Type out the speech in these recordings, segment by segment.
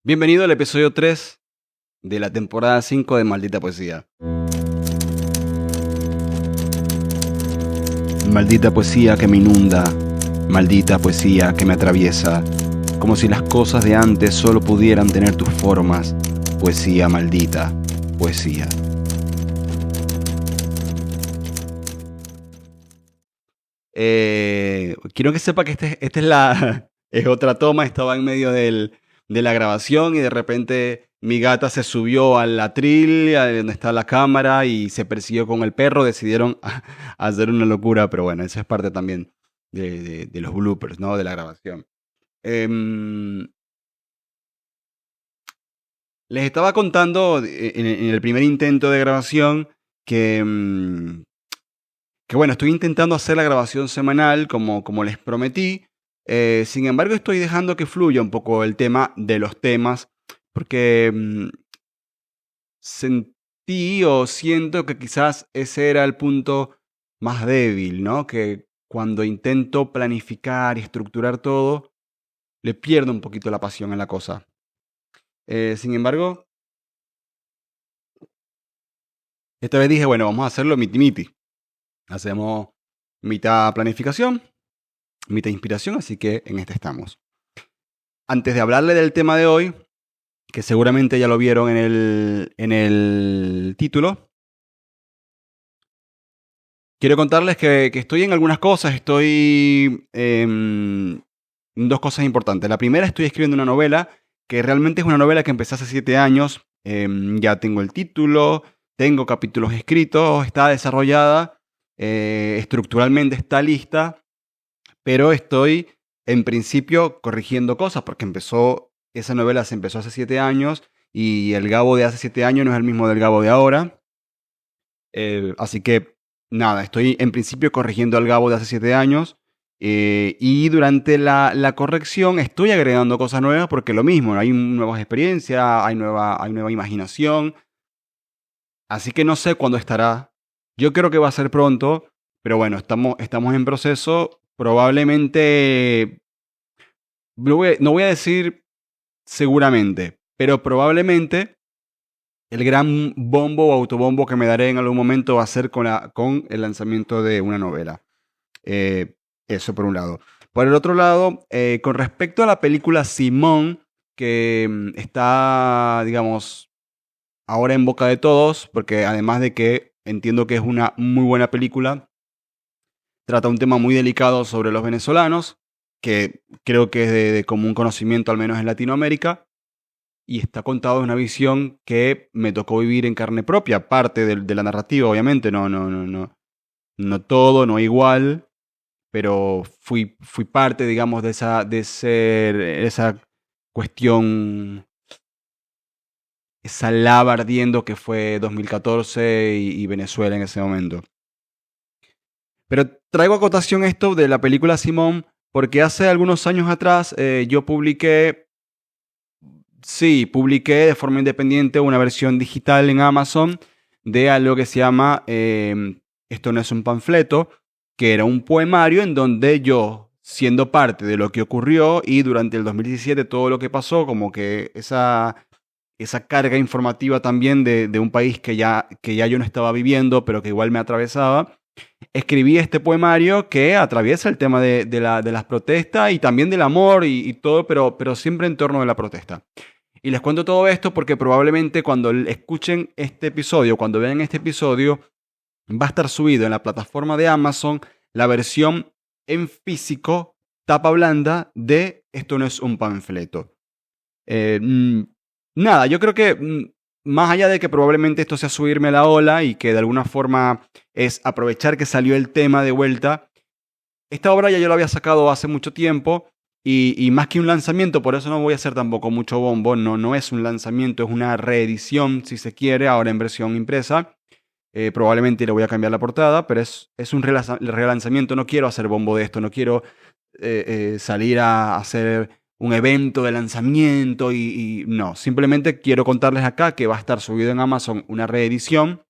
Bienvenido al episodio 3 de la temporada 5 de Maldita Poesía. Maldita poesía que me inunda, maldita poesía que me atraviesa, como si las cosas de antes solo pudieran tener tus formas. Poesía maldita, poesía. Quiero que sepa que esta es es otra toma. Estaba en medio de la grabación y de repente mi gata se subió al atril, donde está la cámara, y se persiguió con el perro. Decidieron hacer una locura, pero bueno, eso es parte también de los bloopers, ¿no? De la grabación. Em, Les estaba contando en el primer intento de grabación que bueno, estoy intentando hacer la grabación semanal como les prometí. Sin embargo, estoy dejando que fluya un poco el tema de los temas, porque sentí o siento que quizás ese era el punto más débil, ¿no? Que cuando intento planificar y estructurar todo, le pierdo un poquito la pasión en la cosa. Sin embargo, esta vez dije, bueno, vamos a hacerlo miti-miti. Hacemos mitad planificación, mitad inspiración, así que en este estamos. Antes de hablarle del tema de hoy, que seguramente ya lo vieron en el título, quiero contarles que estoy en algunas cosas. Estoy en dos cosas importantes. La primera, estoy escribiendo una novela, que realmente es una novela que empecé hace 7 años. Ya tengo el título, tengo capítulos escritos, está desarrollada, estructuralmente está lista, pero estoy en principio corrigiendo cosas porque esa novela se empezó hace 7 años y el Gabo de hace 7 años no es el mismo del Gabo de ahora. Así que nada, estoy en principio corrigiendo al Gabo de hace 7 años, y durante la corrección estoy agregando cosas nuevas porque lo mismo, hay nuevas experiencias, hay nueva imaginación. Así que no sé cuándo estará. Yo creo que va a ser pronto, pero bueno, estamos en proceso. Probablemente, no voy a decir seguramente, pero probablemente el gran bombo o autobombo que me daré en algún momento va a ser con el lanzamiento de una novela. Eso por un lado. Por el otro lado, con respecto a la película Simón, que está, digamos, ahora en boca de todos, porque además de que entiendo que es una muy buena película, trata un tema muy delicado sobre los venezolanos, que creo que es de común conocimiento, al menos en Latinoamérica, y está contado en una visión que me tocó vivir en carne propia, parte de la narrativa, obviamente, no todo, no igual, pero fui parte, digamos, de esa cuestión, esa lava ardiendo que fue 2014 y Venezuela en ese momento. Pero traigo a cotación esto de la película Simón porque hace algunos años atrás yo publiqué de forma independiente una versión digital en Amazon de algo que se llama Esto no es un panfleto, que era un poemario en donde yo, siendo parte de lo que ocurrió y durante el 2017 todo lo que pasó, como que esa carga informativa también de un país que ya yo no estaba viviendo, pero que igual me atravesaba, escribí este poemario que atraviesa el tema de las protestas y también del amor y todo, pero siempre en torno de la protesta. Y les cuento todo esto porque probablemente cuando escuchen este episodio, cuando vean este episodio, va a estar subido en la plataforma de Amazon la versión en físico, tapa blanda, de Esto no es un panfleto. Nada, yo creo que más allá de que probablemente esto sea subirme a la ola y que de alguna forma es aprovechar que salió el tema de vuelta, esta obra ya yo la había sacado hace mucho tiempo y más que un lanzamiento, por eso no voy a hacer tampoco mucho bombo, no es un lanzamiento, es una reedición, si se quiere, ahora en versión impresa. Probablemente le voy a cambiar la portada, pero es un relanzamiento. No quiero hacer bombo de esto, no quiero salir a hacer un evento de lanzamiento y no, simplemente quiero contarles acá que va a estar subido en Amazon una reedición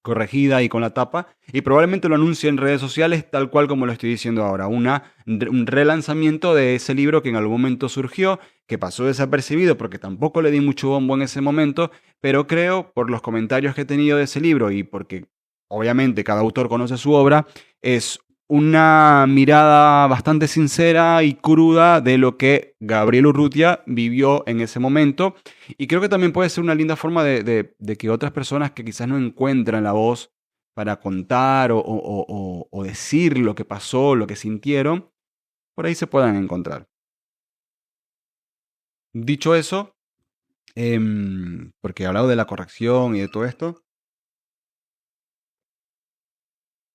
corregida y con la tapa, y probablemente lo anuncie en redes sociales tal cual como lo estoy diciendo ahora, un relanzamiento de ese libro que en algún momento surgió, que pasó desapercibido porque tampoco le di mucho bombo en ese momento, pero creo, por los comentarios que he tenido de ese libro y porque obviamente cada autor conoce su obra, es una mirada bastante sincera y cruda de lo que Gabriel Urrutia vivió en ese momento. Y creo que también puede ser una linda forma de que otras personas que quizás no encuentran la voz para contar o decir lo que pasó, lo que sintieron, por ahí se puedan encontrar. Dicho eso, porque he hablado de la corrección y de todo esto,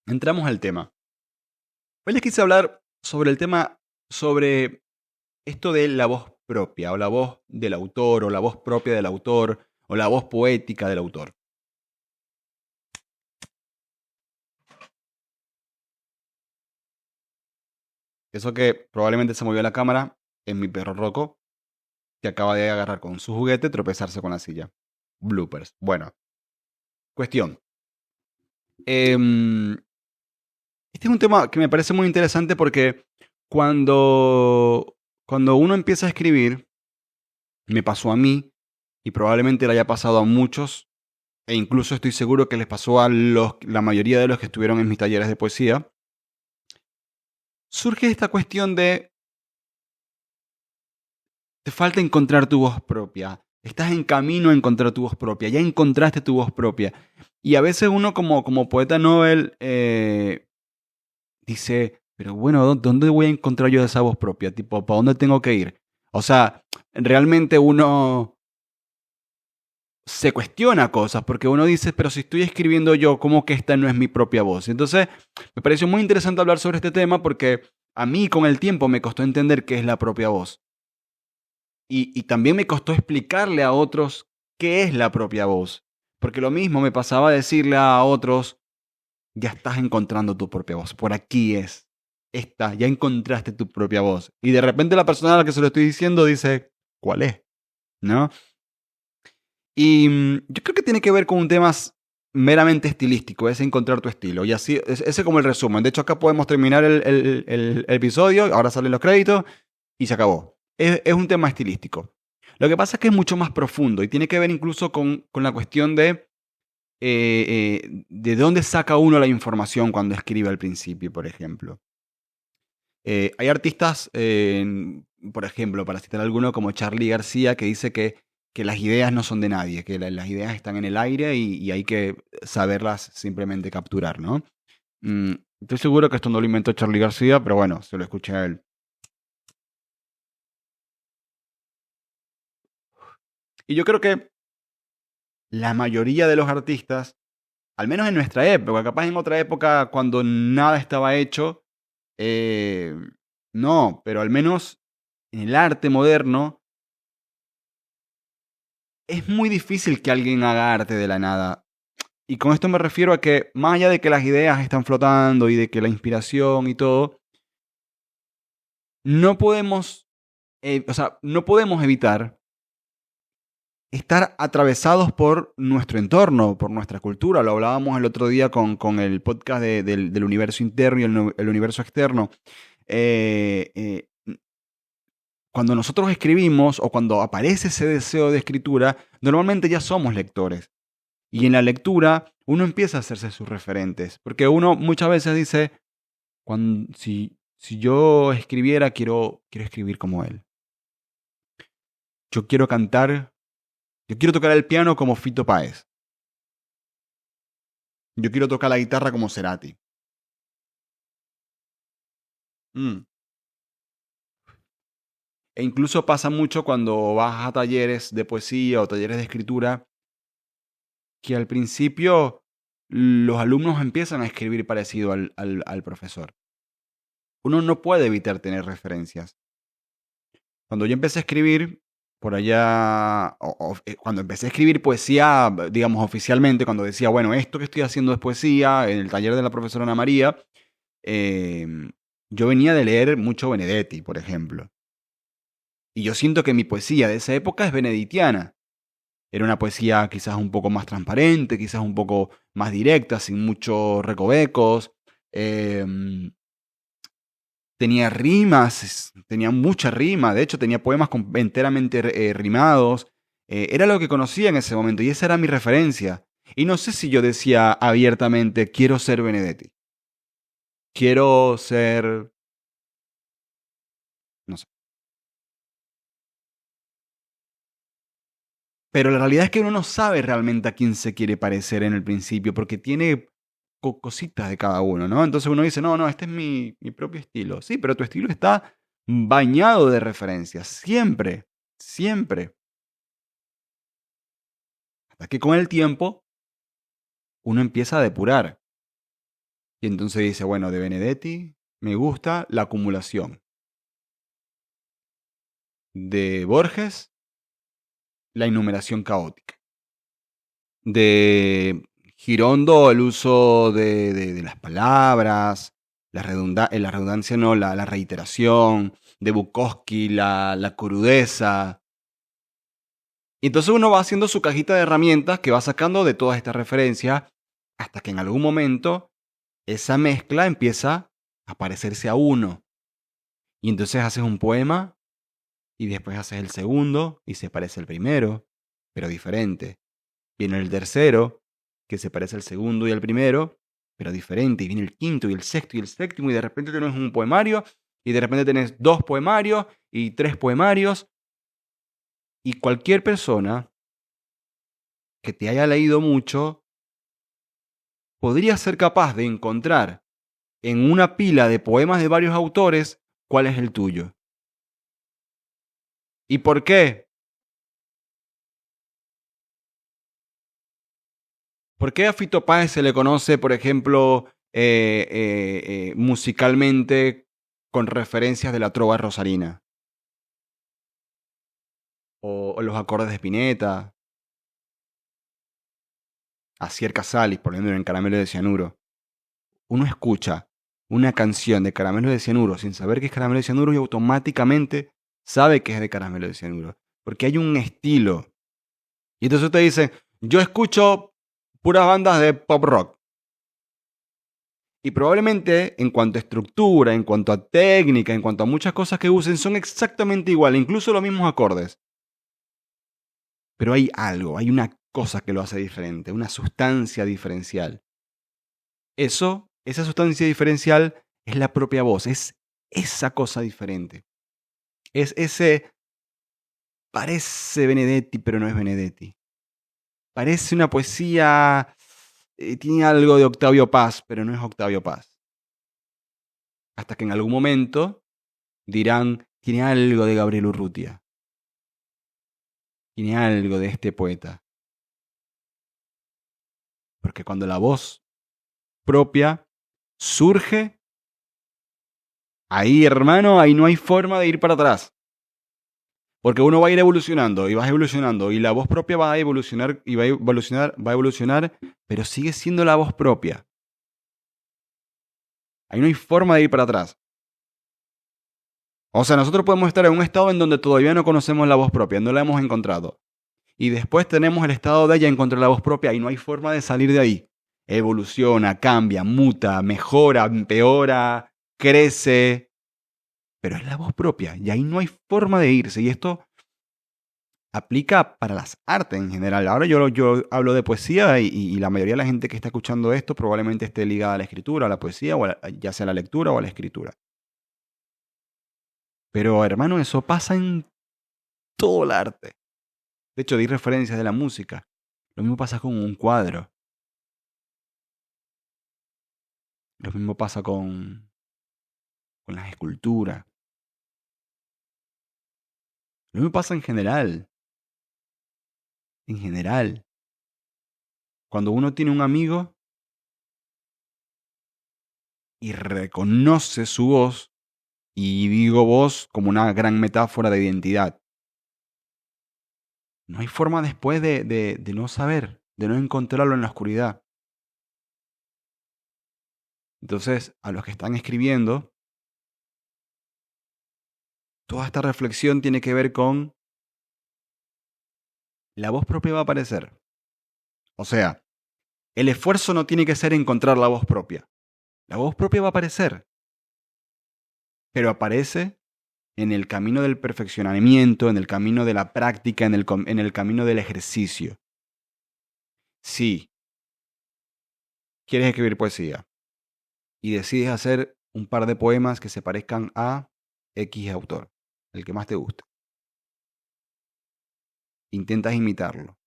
entramos al tema. Hoy les quise hablar sobre el tema, sobre esto de la voz propia, o la voz del autor, o la voz propia del autor, o la voz poética del autor. Eso que probablemente se movió la cámara es mi perro Rocco, que acaba de agarrar con su juguete, tropezarse con la silla. Bloopers. Bueno, cuestión. Este es un tema que me parece muy interesante porque cuando uno empieza a escribir, me pasó a mí, y probablemente le haya pasado a muchos, e incluso estoy seguro que les pasó a la mayoría de los que estuvieron en mis talleres de poesía, surge esta cuestión de te falta encontrar tu voz propia. Estás en camino a encontrar tu voz propia. Ya encontraste tu voz propia. Y a veces uno como poeta novel dice, pero bueno, ¿dónde voy a encontrar yo esa voz propia? Tipo, ¿para dónde tengo que ir? O sea, realmente uno se cuestiona cosas porque uno dice, pero si estoy escribiendo yo, ¿cómo que esta no es mi propia voz? Entonces, me pareció muy interesante hablar sobre este tema porque a mí con el tiempo me costó entender qué es la propia voz. Y también me costó explicarle a otros qué es la propia voz. Porque lo mismo me pasaba decirle a otros, ya estás encontrando tu propia voz. Por aquí es. Esta, ya encontraste tu propia voz. Y de repente la persona a la que se lo estoy diciendo dice, ¿cuál es? ¿No? Y yo creo que tiene que ver con un tema meramente estilístico, es encontrar tu estilo. Y así, ese es como el resumen. De hecho, acá podemos terminar el episodio, ahora salen los créditos y se acabó. Es un tema estilístico. Lo que pasa es que es mucho más profundo y tiene que ver incluso con la cuestión de dónde saca uno la información cuando escribe al principio, por ejemplo. Hay artistas, por ejemplo, para citar alguno, como Charly García, que dice que las ideas no son de nadie, que las ideas están en el aire y hay que saberlas simplemente capturar, ¿no? Estoy seguro que esto no lo inventó Charly García, pero bueno, se lo escuché a él. Y yo creo que la mayoría de los artistas, al menos en nuestra época, capaz en otra época cuando nada estaba hecho, eh, no, pero al menos en el arte moderno, es muy difícil que alguien haga arte de la nada. Y con esto me refiero a que, más allá de que las ideas están flotando y de que la inspiración y todo, no podemos, no podemos evitar estar atravesados por nuestro entorno, por nuestra cultura. Lo hablábamos el otro día con el podcast del universo interno y el universo externo. Cuando nosotros escribimos o cuando aparece ese deseo de escritura, normalmente ya somos lectores. Y en la lectura uno empieza a hacerse sus referentes. Porque uno muchas veces dice, si yo escribiera, quiero escribir como él. Yo quiero cantar, yo quiero tocar el piano como Fito Páez. Yo quiero tocar la guitarra como Cerati. Mm. E incluso pasa mucho cuando vas a talleres de poesía o talleres de escritura, que al principio los alumnos empiezan a escribir parecido al profesor. Uno no puede evitar tener referencias. Cuando yo empecé a escribir, por allá, cuando empecé a escribir poesía, digamos oficialmente, cuando decía, bueno, esto que estoy haciendo es poesía, en el taller de la profesora Ana María, yo venía de leer mucho Benedetti, por ejemplo. Y yo siento que mi poesía de esa época es beneditiana. Era una poesía quizás un poco más transparente, quizás un poco más directa, sin muchos recovecos. Em, Tenía rimas, tenía mucha rima, de hecho tenía poemas enteramente rimados. Era lo que conocía en ese momento y esa era mi referencia. Y no sé si yo decía abiertamente, quiero ser Benedetti, quiero ser, no sé. Pero la realidad es que uno no sabe realmente a quién se quiere parecer en el principio, porque tiene cositas de cada uno, ¿no? Entonces uno dice, no, no, este es mi propio estilo. Sí, pero tu estilo está bañado de referencias, siempre, siempre. Hasta que con el tiempo uno empieza a depurar. Y entonces dice, bueno, de Benedetti me gusta la acumulación. De Borges, la enumeración caótica. De Girondo, el uso de las palabras, la redundancia no, la reiteración. De Bukowski, la crudeza. Y entonces uno va haciendo su cajita de herramientas que va sacando de todas estas referencias hasta que en algún momento esa mezcla empieza a parecerse a uno. Y entonces haces un poema y después haces el segundo y se parece al primero, pero diferente. Viene el tercero, que se parece al segundo y al primero, pero diferente. Y viene el quinto y el sexto y el séptimo y de repente tenés un poemario y de repente tenés 2 poemarios y 3 poemarios. Y cualquier persona que te haya leído mucho podría ser capaz de encontrar en una pila de poemas de varios autores cuál es el tuyo. ¿Y por qué? ¿Por qué a Fito Páez se le conoce, por ejemplo, musicalmente con referencias de la trova rosarina? O los acordes de Spinetta, a Cier Casalis, por ejemplo, en Caramelo de Cianuro. Uno escucha una canción de Caramelo de Cianuro sin saber que es Caramelo de Cianuro y automáticamente sabe que es de Caramelo de Cianuro. Porque hay un estilo. Y entonces usted dice, yo escucho puras bandas de pop rock. Y probablemente en cuanto a estructura, en cuanto a técnica, en cuanto a muchas cosas que usen, son exactamente iguales, incluso los mismos acordes. Pero hay algo, hay una cosa que lo hace diferente, una sustancia diferencial. Esa sustancia diferencial es la propia voz, es esa cosa diferente. Es ese, parece Benedetti, pero no es Benedetti. Parece una poesía, tiene algo de Octavio Paz, pero no es Octavio Paz. Hasta que en algún momento dirán, tiene algo de Gabriel Urrutia. Tiene algo de este poeta. Porque cuando la voz propia surge, ahí hermano, ahí no hay forma de ir para atrás. Porque uno va a ir evolucionando y vas evolucionando y la voz propia va a evolucionar y va a evolucionar, pero sigue siendo la voz propia. Ahí no hay forma de ir para atrás. O sea, nosotros podemos estar en un estado en donde todavía no conocemos la voz propia, no la hemos encontrado. Y después tenemos el estado de ella encontrar la voz propia y no hay forma de salir de ahí. Evoluciona, cambia, muta, mejora, empeora, crece. Pero es la voz propia y ahí no hay forma de irse. Y esto aplica para las artes en general. Ahora yo hablo de poesía y la mayoría de la gente que está escuchando esto probablemente esté ligada a la escritura, a la poesía, o ya sea a la lectura o a la escritura. Pero hermano, eso pasa en todo el arte. De hecho, di referencias de la música. Lo mismo pasa con un cuadro. Lo mismo pasa con las esculturas. Lo mismo pasa en general. En general. Cuando uno tiene un amigo y reconoce su voz, y digo voz como una gran metáfora de identidad. No hay forma después de no saber, de no encontrarlo en la oscuridad. Entonces, a los que están escribiendo, toda esta reflexión tiene que ver con la voz propia va a aparecer. O sea, el esfuerzo no tiene que ser encontrar la voz propia. La voz propia va a aparecer, pero aparece en el camino del perfeccionamiento, en el camino de la práctica, en el camino del ejercicio. Si quieres escribir poesía y decides hacer un par de poemas que se parezcan a X autor, el que más te guste, intentas imitarlo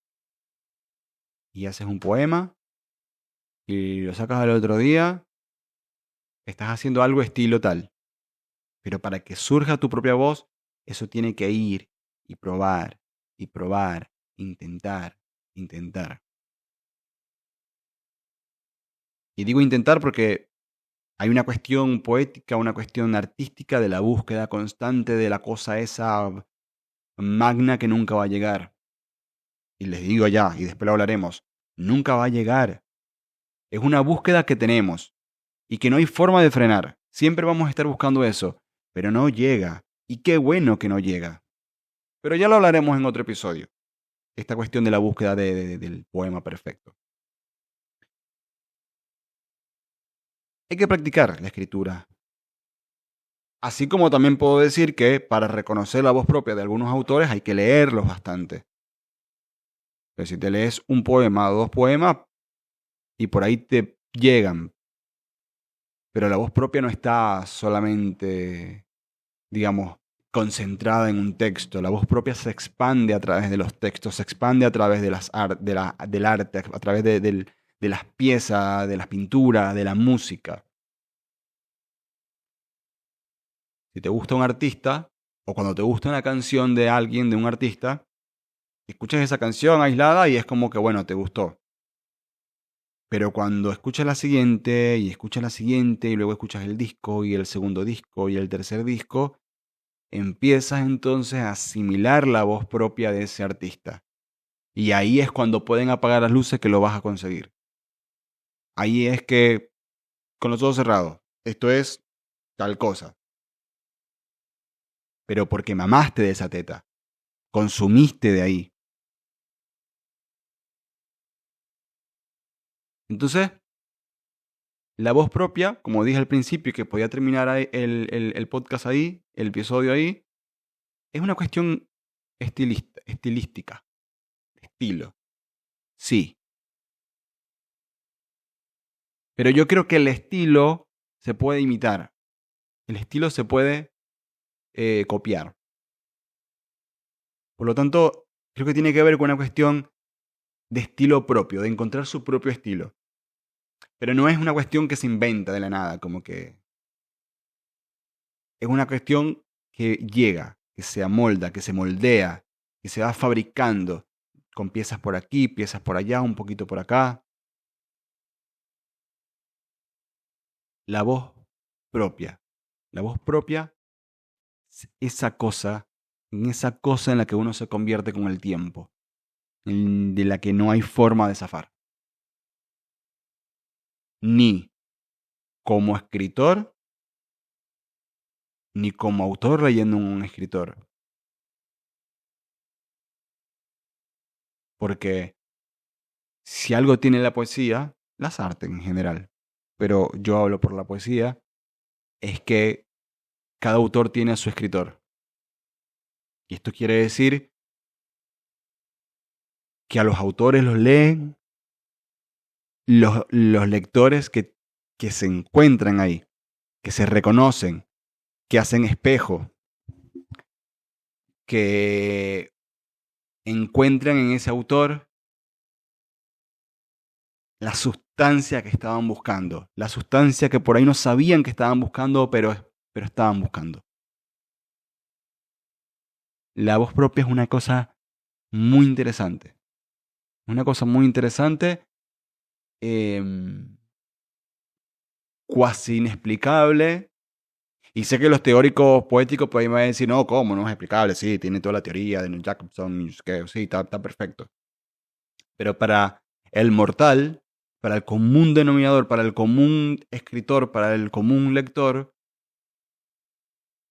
y haces un poema y lo sacas al otro día, estás haciendo algo estilo tal. Pero para que surja tu propia voz, eso tiene que ir y probar, intentar, intentar. Y digo intentar porque hay una cuestión poética, una cuestión artística de la búsqueda constante de la cosa esa magna que nunca va a llegar. Y les digo ya, y después lo hablaremos, nunca va a llegar. Es una búsqueda que tenemos y que no hay forma de frenar. Siempre vamos a estar buscando eso, pero no llega. Y qué bueno que no llega. Pero ya lo hablaremos en otro episodio. Esta cuestión de la búsqueda del poema perfecto. Hay que practicar la escritura. Así como también puedo decir que para reconocer la voz propia de algunos autores hay que leerlos bastante. Pero si te lees un poema o dos poemas y por ahí te llegan, pero la voz propia no está solamente, digamos, concentrada en un texto. La voz propia se expande a través de los textos, se expande a través de del arte, a través de las piezas, de las pinturas, de la música. Si te gusta un artista, o cuando te gusta una canción de alguien, de un artista, escuchas esa canción aislada y es como que, bueno, te gustó. Pero cuando escuchas la siguiente y escuchas la siguiente y luego escuchas el disco y el segundo disco y el tercer disco, empiezas entonces a asimilar la voz propia de ese artista. Y ahí es cuando pueden apagar las luces que lo vas a conseguir. Ahí es que, con los ojos cerrados, esto es tal cosa. Pero porque mamaste de esa teta, consumiste de ahí. Entonces, la voz propia, como dije al principio, que podía terminar el podcast ahí, el episodio ahí, es una cuestión estilística, estilo. Sí. Pero yo creo que el estilo se puede imitar. El estilo se puede copiar. Por lo tanto, creo que tiene que ver con una cuestión de estilo propio, de encontrar su propio estilo. Pero no es una cuestión que se inventa de la nada, como que es una cuestión que llega, que se amolda, que se moldea, que se va fabricando con piezas por aquí, piezas por allá, un poquito por acá. La voz propia. La voz propia es esa cosa en la que uno se convierte con el tiempo, de la que no hay forma de zafar. Ni como escritor, ni como autor leyendo un escritor. Porque si algo tiene la poesía, las artes en general, pero yo hablo por la poesía, es que cada autor tiene a su escritor. Y esto quiere decir que a los autores los leen los lectores que se encuentran ahí, que se reconocen, que hacen espejo, que encuentran en ese autor la sustancia que estaban buscando, la sustancia que por ahí no sabían que estaban buscando, pero estaban buscando. La voz propia es una cosa muy interesante. Una cosa muy interesante, cuasi inexplicable. Y sé que los teóricos poéticos pues, ahí me van a decir, no, ¿cómo? No es explicable. Sí, tiene toda la teoría de Neil Jacobson, que sí, está perfecto. Pero para el mortal, para el común denominador, para el común escritor, para el común lector,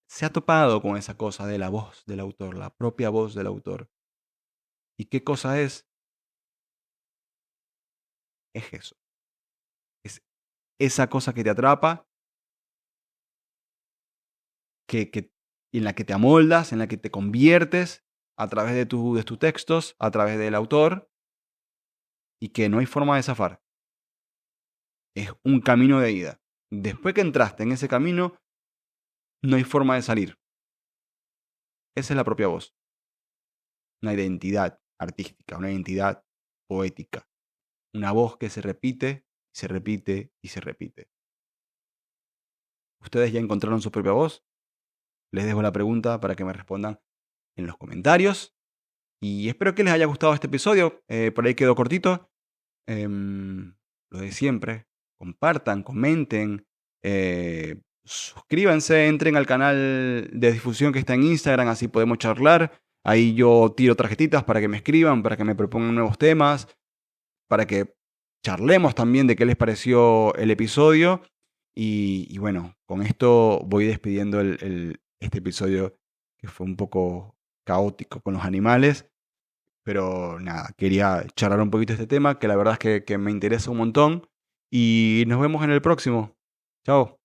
se ha topado con esa cosa de la voz del autor, la propia voz del autor. ¿Y qué cosa es? Es eso. Es esa cosa que te atrapa, en la que te amoldas, en la que te conviertes a través de tus textos, a través del autor, y que no hay forma de zafar. Es un camino de ida. Después que entraste en ese camino, no hay forma de salir. Esa es la propia voz. Una identidad artística, una identidad poética. Una voz que se repite, se repite y se repite. ¿Ustedes ya encontraron su propia voz? Les dejo la pregunta para que me respondan en los comentarios. Y espero que les haya gustado este episodio. Por ahí quedó cortito. Lo de siempre. Compartan, comenten. Suscríbanse, entren al canal de difusión que está en Instagram, así podemos charlar. Ahí yo tiro tarjetitas para que me escriban, para que me propongan nuevos temas, para que charlemos también de qué les pareció el episodio. Y bueno, con esto voy despidiendo este episodio que fue un poco caótico con los animales. Pero nada, quería charlar un poquito de este tema, que la verdad es que me interesa un montón. Y nos vemos en el próximo. Chao.